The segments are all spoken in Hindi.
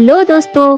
हेलो दोस्तों।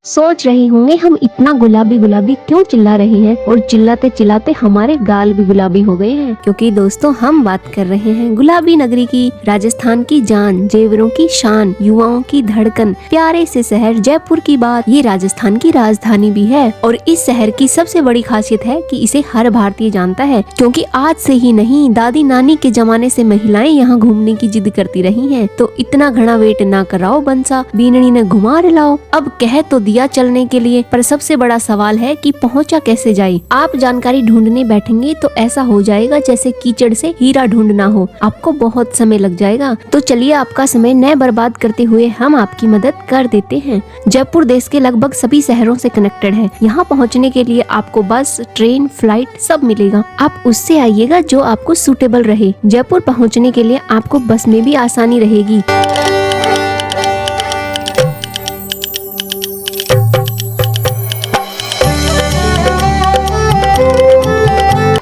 सोच रहे होंगे हम इतना गुलाबी गुलाबी क्यों चिल्ला रहे हैं और चिल्लाते चिल्लाते हमारे गाल भी गुलाबी हो गए हैं, क्योंकि दोस्तों हम बात कर रहे हैं गुलाबी नगरी की, राजस्थान की जान, जेवरों की शान, युवाओं की धड़कन, प्यारे से शहर जयपुर की बात। ये राजस्थान की राजधानी भी है और इस शहर की सबसे बड़ी खासियत है कि इसे हर भारतीय जानता है, क्योंकि आज से ही नहीं दादी नानी के जमाने से महिलाएं यहाँ घूमने की जिद करती रही हैं। तो इतना घना वेट ना कराओ बंसा, बीननी ने घुमा लाओ। अब कह तो दिया चलने के लिए, पर सबसे बड़ा सवाल है कि पहुंचा कैसे जाए। आप जानकारी ढूंढने बैठेंगे तो ऐसा हो जाएगा जैसे कीचड़ से हीरा ढूंढना हो, आपको बहुत समय लग जाएगा। तो चलिए आपका समय न बर्बाद करते हुए हम आपकी मदद कर देते हैं। जयपुर देश के लगभग सभी शहरों से कनेक्टेड है। यहाँ पहुँचने के लिए आपको बस, ट्रेन, फ्लाइट सब मिलेगा। आप उससे आइएगा जो आपको सूटेबल रहे। जयपुर पहुँचने के लिए आपको बस में भी आसानी रहेगी।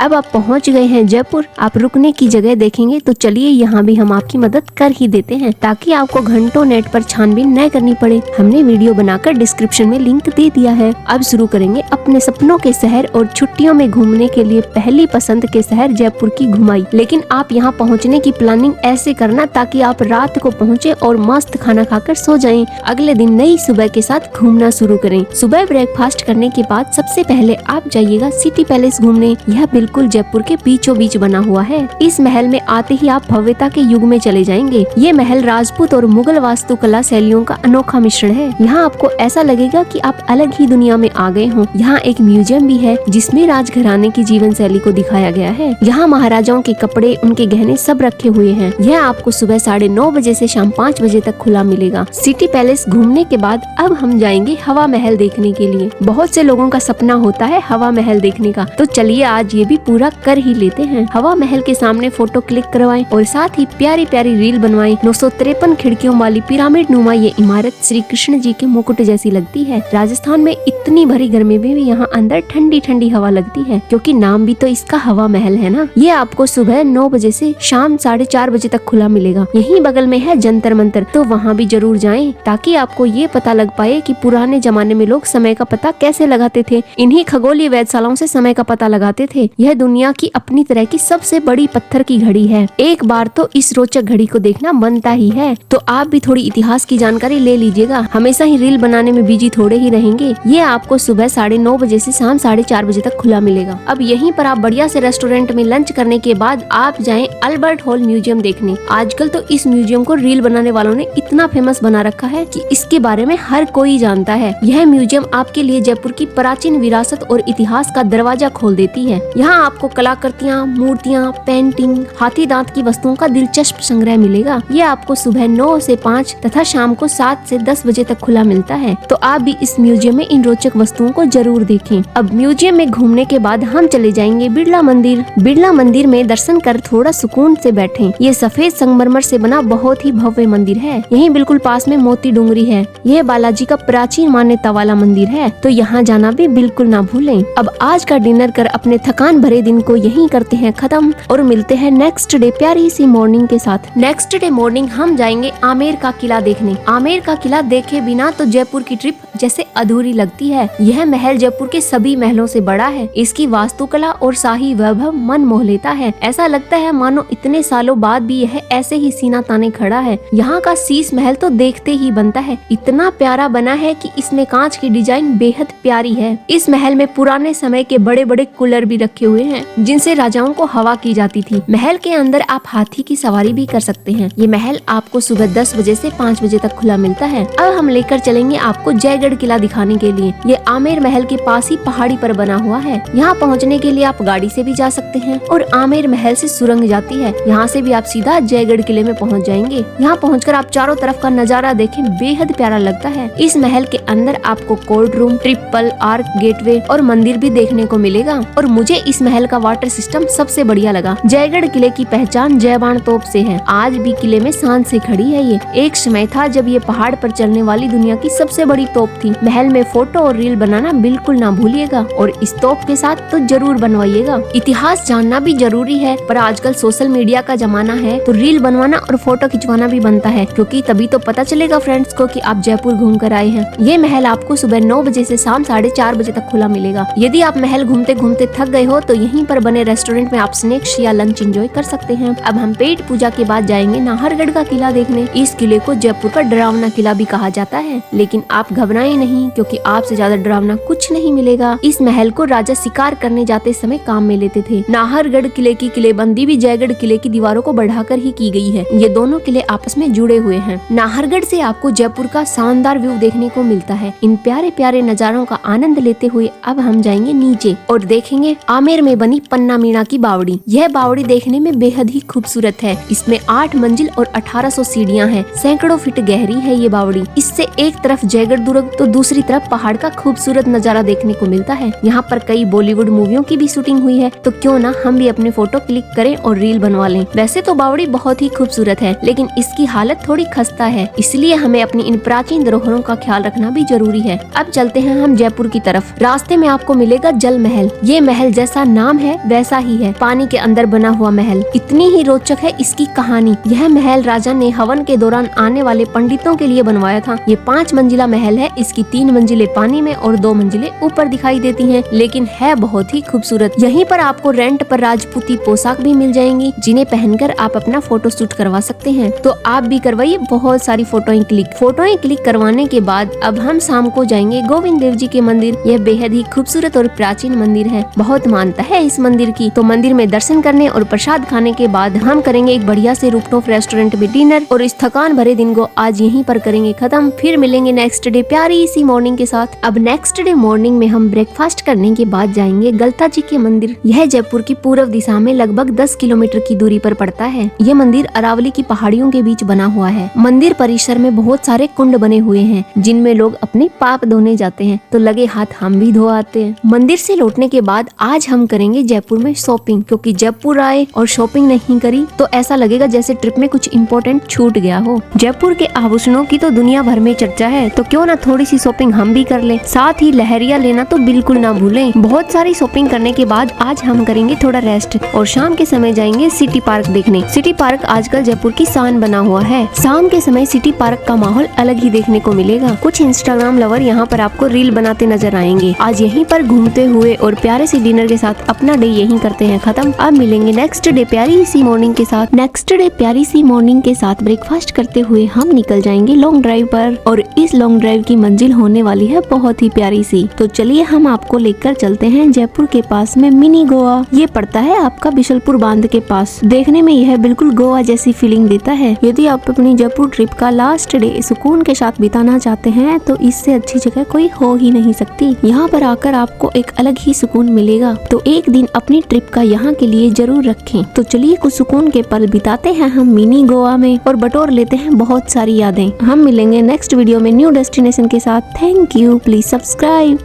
अब आप पहुंच गए हैं जयपुर। आप रुकने की जगह देखेंगे तो चलिए यहाँ भी हम आपकी मदद कर ही देते हैं, ताकि आपको घंटों नेट पर छानबीन न करनी पड़े। हमने वीडियो बनाकर डिस्क्रिप्शन में लिंक दे दिया है। अब शुरू करेंगे अपने सपनों के शहर और छुट्टियों में घूमने के लिए पहली पसंद के शहर जयपुर की घुमाई। लेकिन आप यहाँ पहुँचने की प्लानिंग ऐसे करना ताकि आप रात को पहुँचे और मस्त खाना खाकर सो जाएं। अगले दिन नई सुबह के साथ घूमना शुरू करें। सुबह ब्रेकफास्ट करने के बाद सबसे पहले आप जाइएगा सिटी पैलेस घूमने। यह बिल्कुल जयपुर के बीचों बीच बना हुआ है। इस महल में आते ही आप भव्यता के युग में चले जाएंगे। ये महल राजपूत और मुगल वास्तुकला शैलियों का अनोखा मिश्रण है। यहाँ आपको ऐसा लगेगा कि आप अलग ही दुनिया में आ गए हों। यहाँ एक म्यूजियम भी है जिसमें राजघराने की जीवन शैली को दिखाया गया है। यहाँ महाराजाओं के कपड़े, उनके गहने सब रखे हुए हैं। यह आपको सुबह 9:30 बजे से शाम 5 बजे तक खुला मिलेगा। सिटी पैलेस घूमने के बाद अब हम जाएंगे हवा महल देखने के लिए। बहुत से लोगों का सपना होता है हवा महल देखने का, तो चलिए आज ये भी पूरा कर ही लेते हैं। हवा महल के सामने फोटो क्लिक करवाएं और साथ ही प्यारी प्यारी रील बनवाएं। 953 खिड़कियों वाली पिरामिड नुमा ये इमारत श्री कृष्ण जी के मुकुट जैसी लगती है। राजस्थान में इतनी भरी गर्मी में भी यहाँ अंदर ठंडी ठंडी हवा लगती है, क्योंकि नाम भी तो इसका हवा महल है ना। ये आपको सुबह 9 बजे से शाम 4:30 बजे तक खुला मिलेगा। यहीं बगल में है जंतर मंतर, तो वहाँ भी जरूर जाएं, ताकि आपको ये पता लग पाए कि पुराने जमाने में लोग समय का पता कैसे लगाते थे। इन्हीं खगोलीय वेधशालाओं से समय का पता लगाते थे। यह दुनिया की अपनी तरह की सबसे बड़ी पत्थर की घड़ी है। एक बार तो इस रोचक घड़ी को देखना बनता ही है। तो आप भी थोड़ी इतिहास की जानकारी ले लीजिएगा। हमेशा ही रील बनाने में बिजी थोड़े ही रहेंगे। ये आपको सुबह 9:30 बजे से शाम 4:30 बजे तक खुला मिलेगा। अब यहीं पर आप बढ़िया से रेस्टोरेंट में लंच करने के बाद आप जाएं अल्बर्ट हॉल म्यूजियम देखने। आजकल तो इस म्यूजियम को रील बनाने वालों ने इतना फेमस बना रखा है कि इसके बारे में हर कोई जानता है। यह म्यूजियम आपके लिए जयपुर की प्राचीन विरासत और इतिहास का दरवाजा खोल देती है। यहाँ आपको कलाकृतियाँ, मूर्तियाँ, पेंटिंग, हाथी दांत की वस्तुओं का दिलचस्प संग्रह मिलेगा। ये आपको सुबह 9 से 5 तथा शाम को 7 से 10 बजे तक खुला मिलता है। तो आप भी इस म्यूजियम में इन रोचक वस्तुओं को जरूर देखें। अब म्यूजियम में घूमने के बाद हम चले जाएंगे बिड़ला मंदिर। बिड़ला मंदिर में दर्शन कर थोड़ा सुकून से बैठें। ये सफेद संगमरमर से बना बहुत ही भव्य मंदिर है। यहीं बिल्कुल पास में मोती डूंगरी है। यह बालाजी का प्राचीन मान्यता वाला मंदिर है, तो यहाँ जाना भी बिल्कुल ना भूलें। अब आज का डिनर कर अपने थकान भरे दिन को यहीं करते हैं खत्म और मिलते हैं नेक्स्ट डे प्यारी सी मॉर्निंग के साथ। नेक्स्ट डे मॉर्निंग हम जाएंगे आमेर का किला देखने। आमेर का किला देखे बिना तो जयपुर की ट्रिप जैसे अधूरी लगती है। यह महल जयपुर के सभी महलों से बड़ा है। इसकी वास्तुकला और शाही वैभव मन मोह लेता है। ऐसा लगता है मानो इतने सालों बाद भी यह ऐसे ही सीना ताने खड़ा है। यहाँ का शीश महल तो देखते ही बनता है। इतना प्यारा बना है कि इसमें कांच की डिजाइन बेहद प्यारी है। इस महल में पुराने समय के बड़े बड़े कूलर भी रखे हुए हैं, जिनसे राजाओं को हवा की जाती थी। महल के अंदर आप हाथी की सवारी भी कर सकते हैं। ये महल आपको सुबह 10 बजे से 5 बजे तक खुला मिलता है। अब हम लेकर चलेंगे आपको जयगढ़ किला दिखाने के लिए। ये आमेर महल के पास ही पहाड़ी पर बना हुआ है। यहाँ पहुँचने के लिए आप गाड़ी से भी जा सकते हैं और आमेर महल से सुरंग जाती है। यहाँ से भी आप सीधा जयगढ़ किले में पहुँच जाएंगे। यहाँ पहुँचकर आप चारों तरफ का नजारा देखें, बेहद प्यारा लगता है। इस महल के अंदर आपको court room, triple arc gateway और मंदिर भी देखने को मिलेगा। और मुझे इस महल का वाटर सिस्टम सबसे बढ़िया लगा। जयगढ़ किले की पहचान जयबाण तोप से है। आज भी किले में शान से खड़ी है। ये एक समय था जब ये पहाड़ पर चलने वाली दुनिया की सबसे बड़ी तोप थी। महल में फोटो और रील बनाना बिल्कुल ना भूलिएगा और इस तोप के साथ तो जरूर बनवाइएगा। इतिहास जानना भी जरूरी है, पर आजकल सोशल मीडिया का जमाना है तो रील बनवाना और फोटो खिंचवाना भी बनता है, क्योंकि तभी तो पता चलेगा फ्रेंड्स को कि आप जयपुर घूम कर आए हैं। ये महल आपको सुबह 9 बजे से शाम 4:30 बजे तक खुला मिलेगा। यदि आप महल घूमते घूमते थक गए हो तो यहीं पर बने रेस्टोरेंट में आप स्नैक्स या लंच एंजॉय कर सकते हैं। अब हम पेट पूजा के बाद जाएंगे नाहरगढ़ का किला देखने। इस किले को जयपुर का डरावना किला भी कहा जाता है, लेकिन आप घबराएं नहीं, क्योंकि आपसे ज्यादा डरावना कुछ नहीं मिलेगा। इस महल को राजा शिकार करने जाते समय काम में लेते थे। नाहरगढ़ किले की किलेबंदी भी जयगढ़ किले की दीवारों को बढ़ाकर ही की गई है। ये दोनों किले आपस में जुड़े हुए हैं। नाहरगढ़ से आपको जयपुर का शानदार व्यू देखने को मिलता है। इन प्यारे प्यारे नजारों का आनंद लेते हुए अब हम जाएंगे नीचे और देखेंगे आमेर में बनी पन्ना मीणा की बावड़ी। यह बावड़ी देखने में बेहद ही खूबसूरत है। इसमें 8 मंजिल और 1800 सीढ़ियां हैं। सैकड़ों फीट गहरी है ये बावड़ी। इससे एक तरफ जयगढ़ दुर्ग तो दूसरी तरफ पहाड़ का खूबसूरत नजारा देखने को मिलता है। यहाँ पर कई बॉलीवुड मूवियों की भी शूटिंग हुई है, तो क्यों ना हम भी अपने फोटो क्लिक करें और रील बनवा लें। वैसे तो बावड़ी बहुत ही खूबसूरत है, लेकिन इसकी हालत थोड़ी खस्ता है, इसलिए हमें अपनी इन प्राचीन धरोहरों का ख्याल रखना भी जरूरी है। अब चलते हैं हम जयपुर की तरफ। रास्ते में आपको मिलेगा जल महल। ये महल जैसा नाम है वैसा ही है, पानी के अंदर बना हुआ महल। इतनी ही रोचक है इसकी कहानी। यह महल राजा ने हवन के दौरान आने वाले पंडितों के लिए बनवाया था। ये 5 मंजिला महल है। इसकी 3 मंजिलें पानी में और 2 मंजिलें ऊपर दिखाई देती हैं, लेकिन है बहुत ही खूबसूरत। यहीं पर आपको रेंट पर राजपूती पोशाक भी मिल जाएंगी, जिन्हें पहनकर आप अपना फोटो शूट करवा सकते हैं। तो आप भी करवाइए बहुत सारी फोटोएं क्लिक करवाने के बाद अब हम शाम को जाएंगे गोविंद देव जी के मंदिर। यह बेहद ही खूबसूरत और प्राचीन मंदिर है, बहुत मानता है इस मंदिर की। तो मंदिर में दर्शन करने और प्रसाद खाने के बाद हम करेंगे एक बढ़िया से रूफटॉप रेस्टोरेंट में डिनर और इस थकान भरे दिन को आज यहीं पर करेंगे खत्म। फिर मिलेंगे नेक्स्ट डे प्यारी सी मॉर्निंग के साथ। अब नेक्स्ट डे मॉर्निंग में हम ब्रेकफास्ट करने के बाद जाएंगे गलता जी के मंदिर। यह जयपुर की पूर्व दिशा में लगभग 10 किलोमीटर की दूरी पर पड़ता है। यह मंदिर अरावली की पहाड़ियों के बीच बना हुआ है। मंदिर परिसर में बहुत सारे कुंड बने हुए हैं, जिनमें लोग अपने पाप धोने जाते हैं, तो लगे हाथ हम भी धो आते हैं। मंदिर से लौटने के बाद आज हम करेंगे जयपुर में शॉपिंग, क्योंकि जयपुर आए और शॉपिंग नहीं करी तो ऐसा लगेगा जैसे ट्रिप में कुछ इम्पोर्टेंट छूट गया हो। जयपुर के आभूषणों की तो दुनिया भर में चर्चा है, तो क्यों ना थोड़ी सी शॉपिंग हम भी कर ले। साथ ही लहरिया लेना तो बिल्कुल ना भूलें। बहुत सारी शॉपिंग करने के बाद आज हम करेंगे थोड़ा रेस्ट और शाम के समय जाएंगे सिटी पार्क देखने। सिटी पार्क आजकल जयपुर की शान बना हुआ है। शाम के समय सिटी पार्क का माहौल अलग ही देखने को मिलेगा। कुछ इंस्टाग्राम लवर यहाँ पर आपको रील बनाते नजर आएंगे। आज यहीं पर घूमते हुए और प्यारे से डिनर के साथ अपना डे यहीं करते हैं खत्म। अब मिलेंगे नेक्स्ट डे प्यारी सी मॉर्निंग के साथ। नेक्स्ट डे प्यारी सी मॉर्निंग के साथ ब्रेकफास्ट करते हुए हम निकल जाएंगे लॉन्ग ड्राइव पर, और इस लॉन्ग ड्राइव की मंजिल होने वाली है बहुत ही प्यारी सी। तो चलिए हम आपको लेकर चलते हैं जयपुर के पास में मिनी गोवा। ये पड़ता है आपका बिशलपुर बांध के पास। देखने में यह बिल्कुल गोवा जैसी फीलिंग देता है। यदि आप अपनी जयपुर ट्रिप का लास्ट डे सुकून के साथ बिताना चाहते हैं तो इससे अच्छी जगह कोई हो ही नहीं सकती। यहाँ पर आकर आपको एक अलग ही सुकून मिलेगा, तो एक दिन अपनी ट्रिप का यहाँ के लिए जरूर रखें। तो चलिए कुछ सुकून के पल बिताते हैं हम मिनी गोवा में और बटोर लेते हैं बहुत सारी यादें। हम मिलेंगे नेक्स्ट वीडियो में न्यू डेस्टिनेशन के साथ। Thank you, please subscribe.